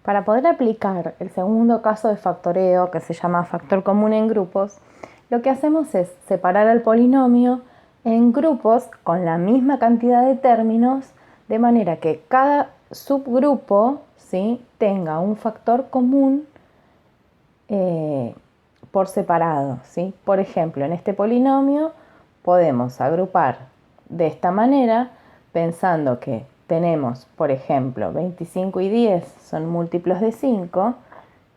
Para poder aplicar el segundo caso de factoreo, que se llama factor común en grupos, lo que hacemos es separar al polinomio en grupos con la misma cantidad de términos, de manera que cada subgrupo, ¿sí?, tenga un factor común por separado, ¿sí? Por ejemplo, en este polinomio podemos agrupar de esta manera, pensando que tenemos, por ejemplo, 25 y 10 son múltiplos de 5,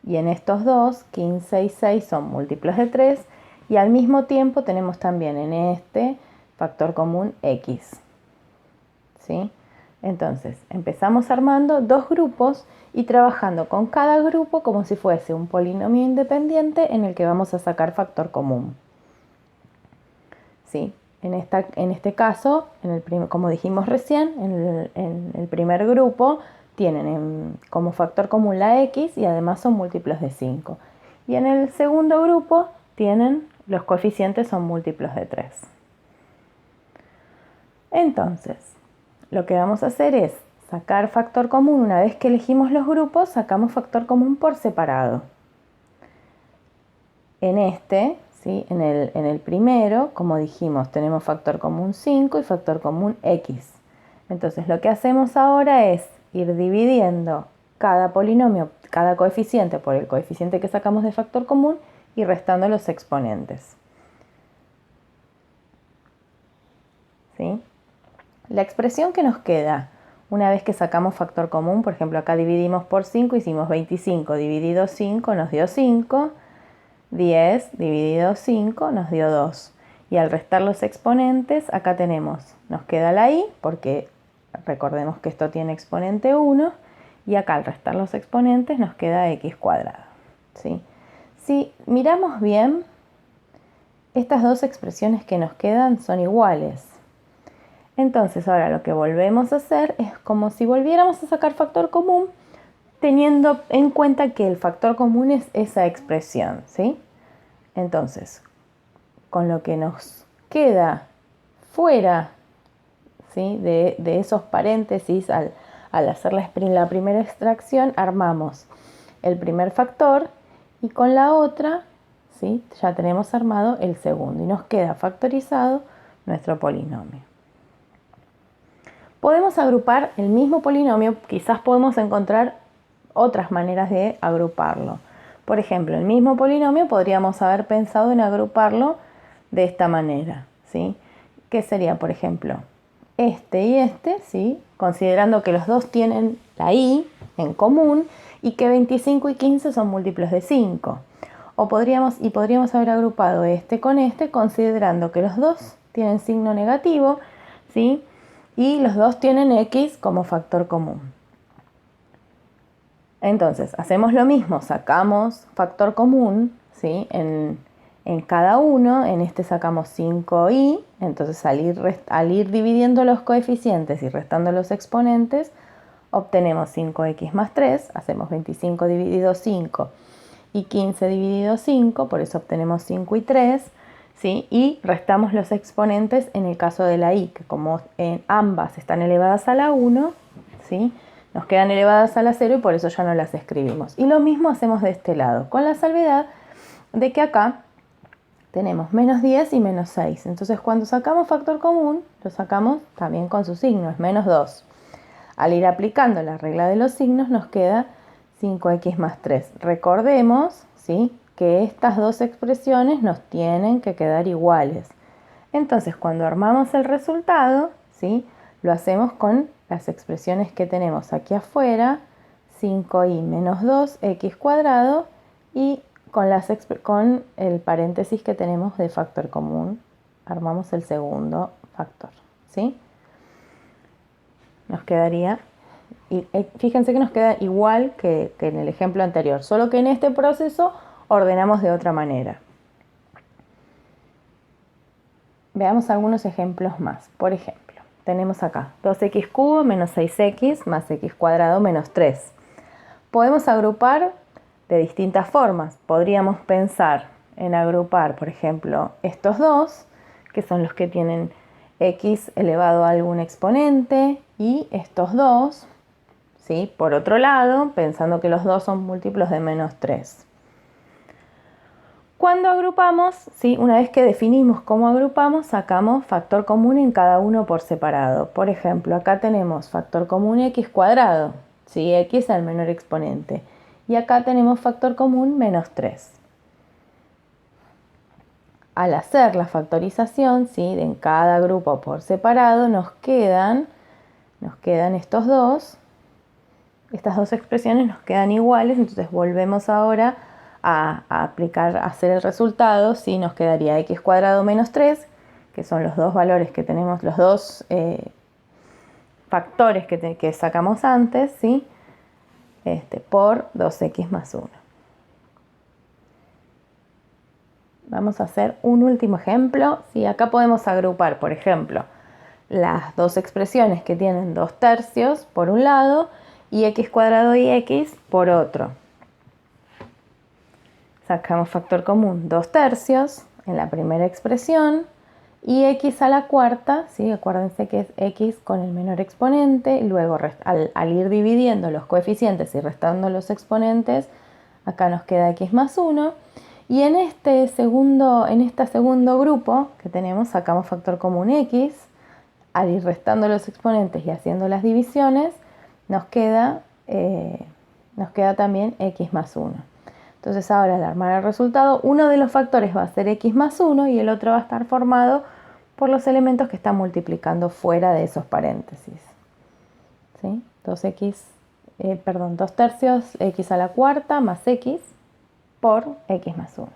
y en estos dos, 15 y 6 son múltiplos de 3, y al mismo tiempo tenemos también en este factor común x, ¿sí? Entonces, empezamos armando dos grupos y trabajando con cada grupo como si fuese un polinomio independiente en el que vamos a sacar factor común, ¿sí? En este caso, como dijimos recién, en el primer grupo tienen como factor común la x y además son múltiplos de 5. Y en el segundo grupo tienen los coeficientes son múltiplos de 3. Entonces, lo que vamos a hacer es sacar factor común. Una vez que elegimos los grupos, sacamos factor común por separado. En este, ¿sí?, en el primero, como dijimos, tenemos factor común 5 y factor común x. Entonces lo que hacemos ahora es ir dividiendo cada polinomio, cada coeficiente por el coeficiente que sacamos de factor común y restando los exponentes, ¿sí? La expresión que nos queda una vez que sacamos factor común, por ejemplo, acá dividimos por 5, hicimos 25 dividido 5 nos dio 5, 10 dividido 5 nos dio 2. Y al restar los exponentes, acá nos queda la y, porque recordemos que esto tiene exponente 1, y acá al restar los exponentes nos queda x cuadrado, ¿sí? Si miramos bien, estas dos expresiones que nos quedan son iguales. Entonces ahora lo que volvemos a hacer es como si volviéramos a sacar factor común, teniendo en cuenta que el factor común es esa expresión, ¿sí? Entonces, con lo que nos queda fuera, ¿sí?, de esos paréntesis, al hacer la primera extracción, armamos el primer factor y con la otra, ¿sí?, ya tenemos armado el segundo y nos queda factorizado nuestro polinomio. Podemos agrupar el mismo polinomio, quizás podemos encontrar otras maneras de agruparlo. Por ejemplo, el mismo polinomio podríamos haber pensado en agruparlo de esta manera, ¿sí? ¿Qué sería, por ejemplo, este y este, ¿sí?, considerando que los dos tienen la y en común y que 25 y 15 son múltiplos de 5. Podríamos haber agrupado este con este, considerando que los dos tienen signo negativo, ¿sí?, y los dos tienen x como factor común. Entonces, hacemos lo mismo, sacamos factor común, ¿sí?, en cada uno. En este sacamos 5y, entonces al ir dividiendo los coeficientes y restando los exponentes, obtenemos 5x más 3, hacemos 25 dividido 5 y 15 dividido 5, por eso obtenemos 5 y 3, ¿sí? Y restamos los exponentes en el caso de la y, que como ambas están elevadas a la 1, ¿sí?, nos quedan elevadas a la 0 y por eso ya no las escribimos. Y lo mismo hacemos de este lado, con la salvedad de que acá tenemos menos 10 y menos 6. Entonces cuando sacamos factor común, lo sacamos también con su signo, es menos 2. Al ir aplicando la regla de los signos nos queda 5x más 3. Recordemos, ¿sí?, que estas dos expresiones nos tienen que quedar iguales. Entonces cuando armamos el resultado, ¿sí?, lo hacemos con las expresiones que tenemos aquí afuera, 5y menos 2x cuadrado, y con el paréntesis que tenemos de factor común, armamos el segundo factor, ¿sí? Nos quedaría, y fíjense que nos queda igual que en el ejemplo anterior, solo que en este proceso ordenamos de otra manera. Veamos algunos ejemplos más. Por ejemplo, tenemos acá 2x cubo menos 6x más x cuadrado menos 3. Podemos agrupar de distintas formas. Podríamos pensar en agrupar, por ejemplo, estos dos, que son los que tienen x elevado a algún exponente, y estos dos, ¿sí? Por otro lado, pensando que los 2 son múltiplos de menos 3. Cuando agrupamos, ¿sí? Una vez que definimos cómo agrupamos, sacamos factor común en cada uno por separado. Por ejemplo, acá tenemos factor común x cuadrado, ¿sí? X es el menor exponente. Y acá tenemos factor común menos 3. Al hacer la factorización, ¿sí? En cada grupo por separado nos quedan estos dos. Estas dos expresiones nos quedan iguales, entonces volvemos ahora a aplicar, a hacer el resultado, ¿sí? Nos quedaría x cuadrado menos 3, que son los dos valores que tenemos, los dos factores que sacamos antes, ¿sí? Por 2x más 1. Vamos a hacer un último ejemplo. ¿Sí? Acá podemos agrupar, por ejemplo, las dos expresiones que tienen 2 tercios por un lado y x cuadrado y x por otro. Sacamos factor común 2 tercios en la primera expresión y x a la cuarta, ¿sí? Acuérdense que es x con el menor exponente, luego al ir dividiendo los coeficientes y restando los exponentes, acá nos queda x más 1. Y en este segundo grupo que tenemos, sacamos factor común x, al ir restando los exponentes y haciendo las divisiones, nos queda también x más 1. Entonces ahora al armar el resultado, uno de los factores va a ser x más 1 y el otro va a estar formado por los elementos que están multiplicando fuera de esos paréntesis. ¿Sí? 2 tercios x a la cuarta más x por x más 1.